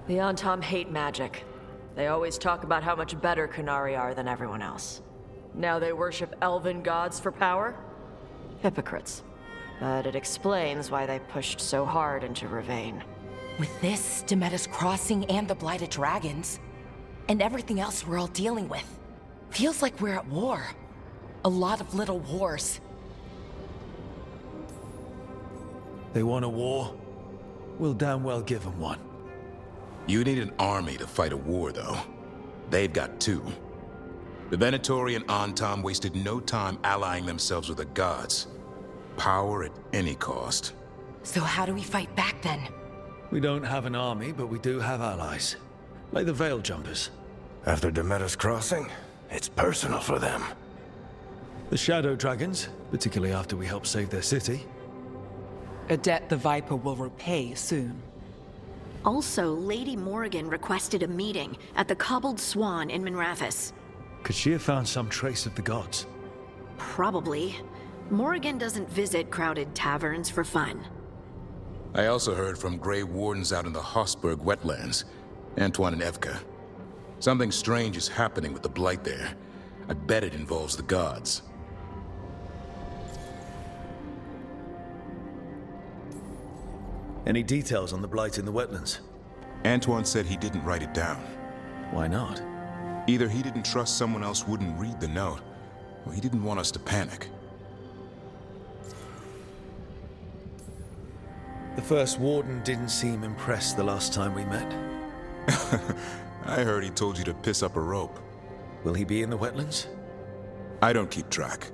The Antom hate magic. They always talk about how much better Kunari are than everyone else. Now they worship elven gods for power? Hypocrites. But it explains why they pushed so hard into Ravane. With this, Demeter's Crossing and the Blighted Dragons, and everything else we're all dealing with, feels like we're at war. A lot of little wars. They want a war? We'll damn well give them one. You need an army to fight a war, though. They've got two. The Venatori and Antom wasted no time allying themselves with the gods. Power at any cost. So how do we fight back then? We don't have an army, but we do have allies. Like the Veil Jumpers. After Demeter's Crossing, it's personal for them. The Shadow Dragons, particularly after we helped save their city. A debt the Viper will repay soon. Also, Lady Morrigan requested a meeting at the Cobbled Swan in Minrathous. Could she have found some trace of the gods? Probably. Morrigan doesn't visit crowded taverns for fun. I also heard from Grey Wardens out in the Hossberg wetlands, Antoine and Evka. Something strange is happening with the Blight there. I bet it involves the gods. Any details on the Blight in the wetlands? Antoine said he didn't write it down. Why not? Either he didn't trust someone else wouldn't read the note, or he didn't want us to panic. The first warden didn't seem impressed the last time we met. I heard he told you to piss up a rope. Will he be in the wetlands? I don't keep track,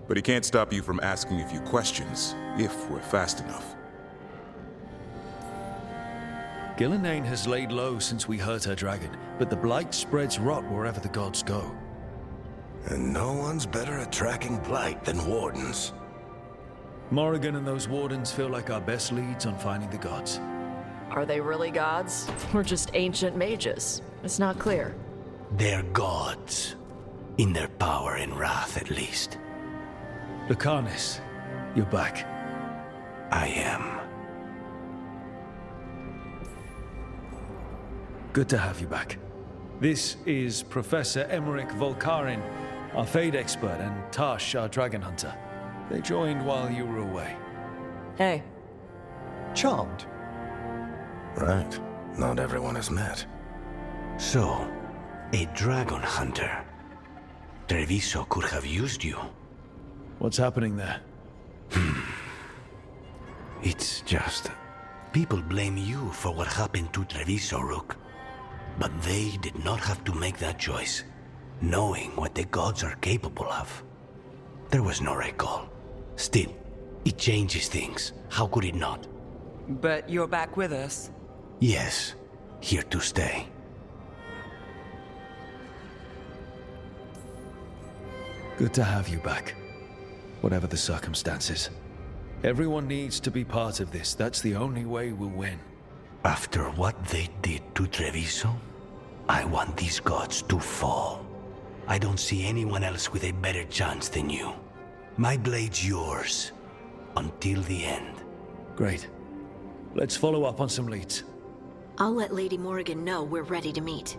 but he can't stop you from asking a few questions, if we're fast enough. Gillenane has laid low since we hurt her dragon, but the Blight spreads rot wherever the gods go. And no one's better at tracking Blight than Wardens. Morrigan and those Wardens feel like our best leads on finding the gods. Are they really gods? Or just ancient mages? It's not clear. They're gods. In their power and wrath, at least. Lucanus, you're back. I am. Good to have you back. This is Professor Emmerich Volkarin, our Fade expert, and Tash, our dragon hunter. They joined while you were away. Hey. Charmed. Right. Not everyone has met. So, a dragon hunter. Treviso could have used you. What's happening there? It's just... people blame you for what happened to Treviso, Rook. But they did not have to make that choice, knowing what the gods are capable of. There was no recall. Still, it changes things. How could it not? But you're back with us. Yes, here to stay. Good to have you back. Whatever the circumstances. Everyone needs to be part of this. That's the only way we'll win. After what they did to Treviso, I want these gods to fall. I don't see anyone else with a better chance than you. My blade's yours. Until the end. Great. Let's follow up on some leads. I'll let Lady Morrigan know we're ready to meet.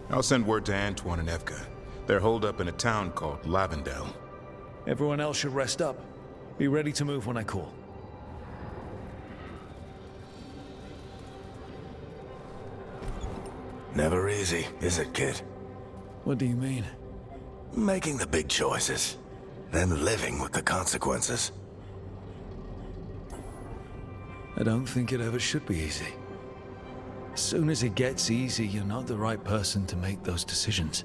I'll send word to Antoine and Evka. They're holed up in a town called Lavendel. Everyone else should rest up. Be ready to move when I call. Never easy, is it, kid? What do you mean? Making the big choices, then living with the consequences. I don't think it ever should be easy. As soon as it gets easy, you're not the right person to make those decisions.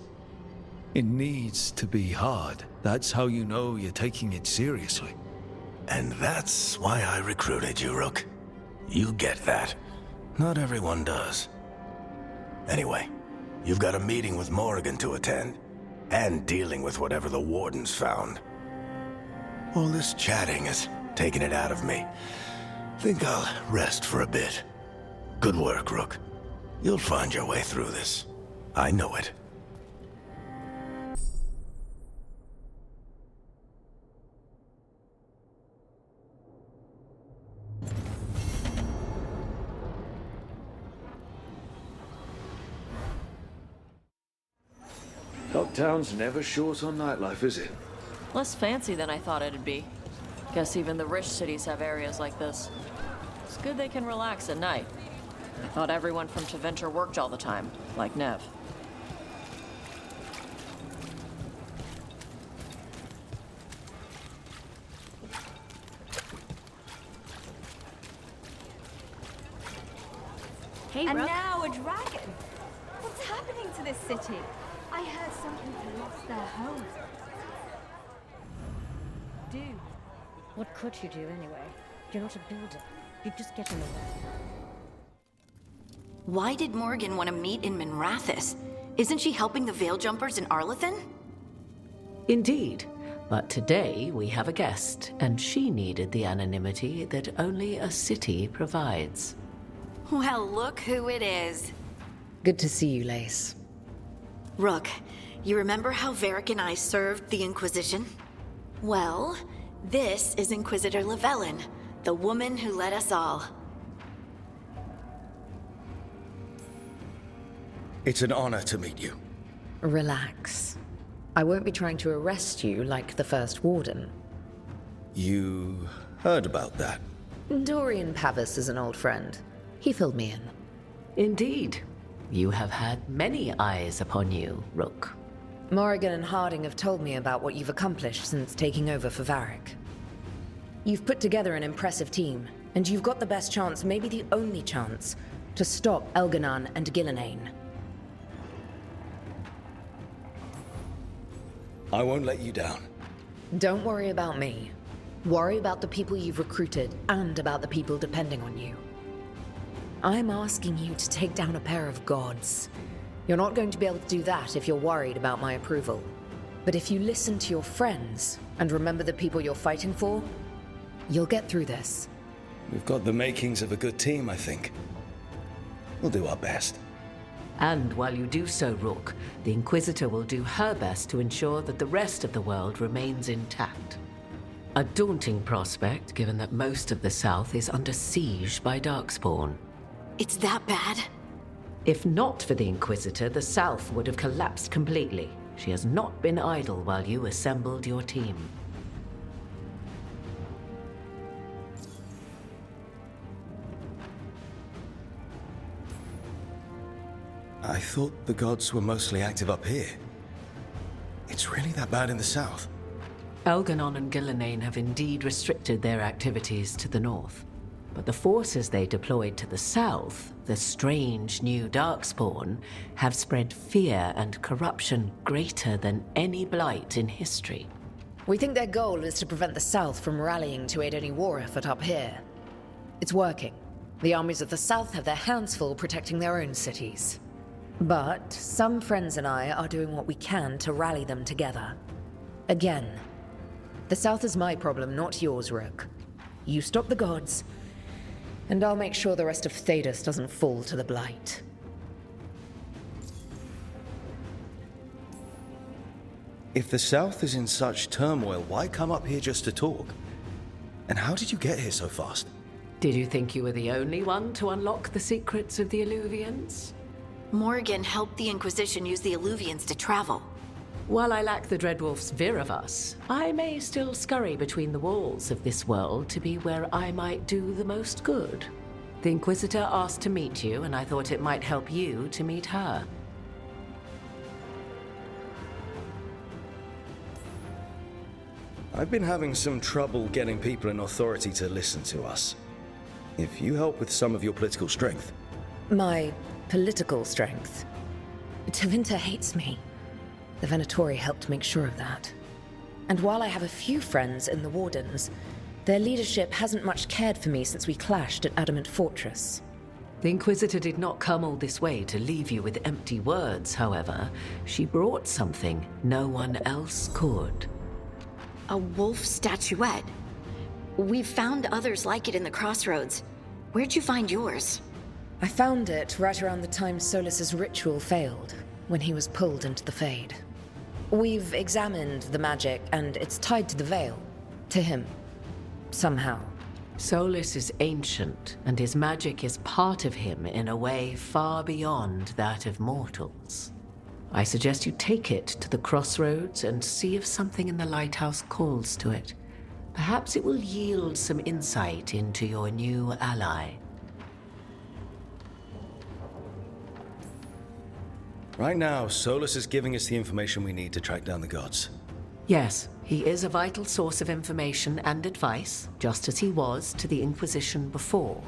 It needs to be hard. That's how you know you're taking it seriously. And that's why I recruited you, Rook. You get that. Not everyone does. Anyway, you've got a meeting with Morrigan to attend, and dealing with whatever the Wardens found. All this chatting is taking it out of me. Think I'll rest for a bit. Good work, Rook. You'll find your way through this. I know it. town's never short on nightlife, is it? Less fancy than I thought it'd be. Guess even the rich cities have areas like this. It's good they can relax at night. I thought everyone from Tevinter worked all the time, like Nev. Hey, And Rook. now a dragon. What's happening to this city? I heard some people lost their homes. Do. What could you do anyway? You're not a builder. You'd just get in the way. Why did Morrigan want to meet in Minrathous? Isn't she helping the Veil Jumpers in Arlathan? Indeed. But today we have a guest, and she needed the anonymity that only a city provides. Well, look who it is. Good to see you, Lace. Rook, you remember how Varric and I served the Inquisition? Well, this is Inquisitor Llewellyn, the woman who led us all. It's an honor to meet you. Relax. I won't be trying to arrest you like the first warden. You heard about that? Dorian Pavis is an old friend. He filled me in. Indeed. You have had many eyes upon you, Rook. Morrigan and Harding have told me about what you've accomplished since taking over for Varric. You've put together an impressive team, and you've got the best chance, maybe the only chance, to stop Elganon and Gillenane. I won't let you down. Don't worry about me. Worry about the people you've recruited, and about the people depending on you. I'm asking you to take down a pair of gods. You're not going to be able to do that if you're worried about my approval. But if you listen to your friends, and remember the people you're fighting for, you'll get through this. We've got the makings of a good team, I think. We'll do our best. And while you do so, Rook, the Inquisitor will do her best to ensure that the rest of the world remains intact. A daunting prospect, given that most of the South is under siege by Darkspawn. It's that bad? If not for the Inquisitor, the South would have collapsed completely. She has not been idle while you assembled your team. I thought the gods were mostly active up here. It's really that bad in the south? Elganon and Gillenane have indeed restricted their activities to the north. But the forces they deployed to the south, the strange new Darkspawn, have spread fear and corruption greater than any Blight in history. We think their goal is to prevent the South from rallying to aid any war effort up here. It's working. The armies of the South have their hands full protecting their own cities. But some friends and I are doing what we can to rally them together. Again, the South is my problem, not yours, Rook. You stop the gods, and I'll make sure the rest of Thedas doesn't fall to the Blight. If the south is in such turmoil, why come up here just to talk? And how did you get here so fast? Did you think you were the only one to unlock the secrets of the Illuvians? Morrigan helped the Inquisition use the Illuvians to travel. While I lack the Dreadwolf's Viravus, I may still scurry between the walls of this world to be where I might do the most good. The Inquisitor asked to meet you, and I thought it might help you to meet her. I've been having some trouble getting people in authority to listen to us. If you help with some of your political strength. My political strength. Tevinter hates me. The Venatori helped make sure of that. And while I have a few friends in the Wardens, their leadership hasn't much cared for me since we clashed at Adamant Fortress. The Inquisitor did not come all this way to leave you with empty words, however. She brought something no one else could. A wolf statuette. We've found others like it in the crossroads. Where'd you find yours? I found it right around the time Solus's ritual failed, when he was pulled into the Fade. We've examined the magic, and it's tied to the Veil. To him. Somehow. Solus is ancient, and his magic is part of him in a way far beyond that of mortals. I suggest you take it to the crossroads and see if something in the lighthouse calls to it. Perhaps it will yield some insight into your new ally. Right now, Solus is giving us the information we need to track down the gods. Yes, he is a vital source of information and advice, just as he was to the Inquisition before.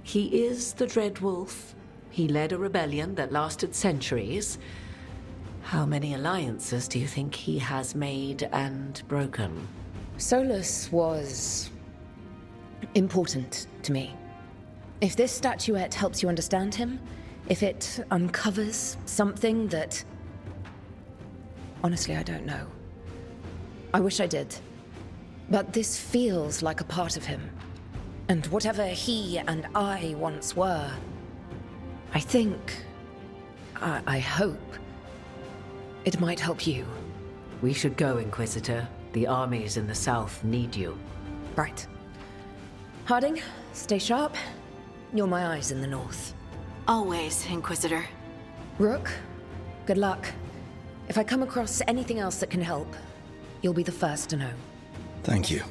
He is the Dread Wolf. He led a rebellion that lasted centuries. How many alliances do you think he has made and broken? Solus was important to me. If this statuette helps you understand him, if it uncovers something that... Honestly, I don't know. I wish I did. But this feels like a part of him. And whatever he and I once were, I think... I hope... it might help you. We should go, Inquisitor. The armies in the south need you. Right. Harding, stay sharp. You're my eyes in the north. Always, Inquisitor. Rook, good luck. If I come across anything else that can help, you'll be the first to know. Thank you.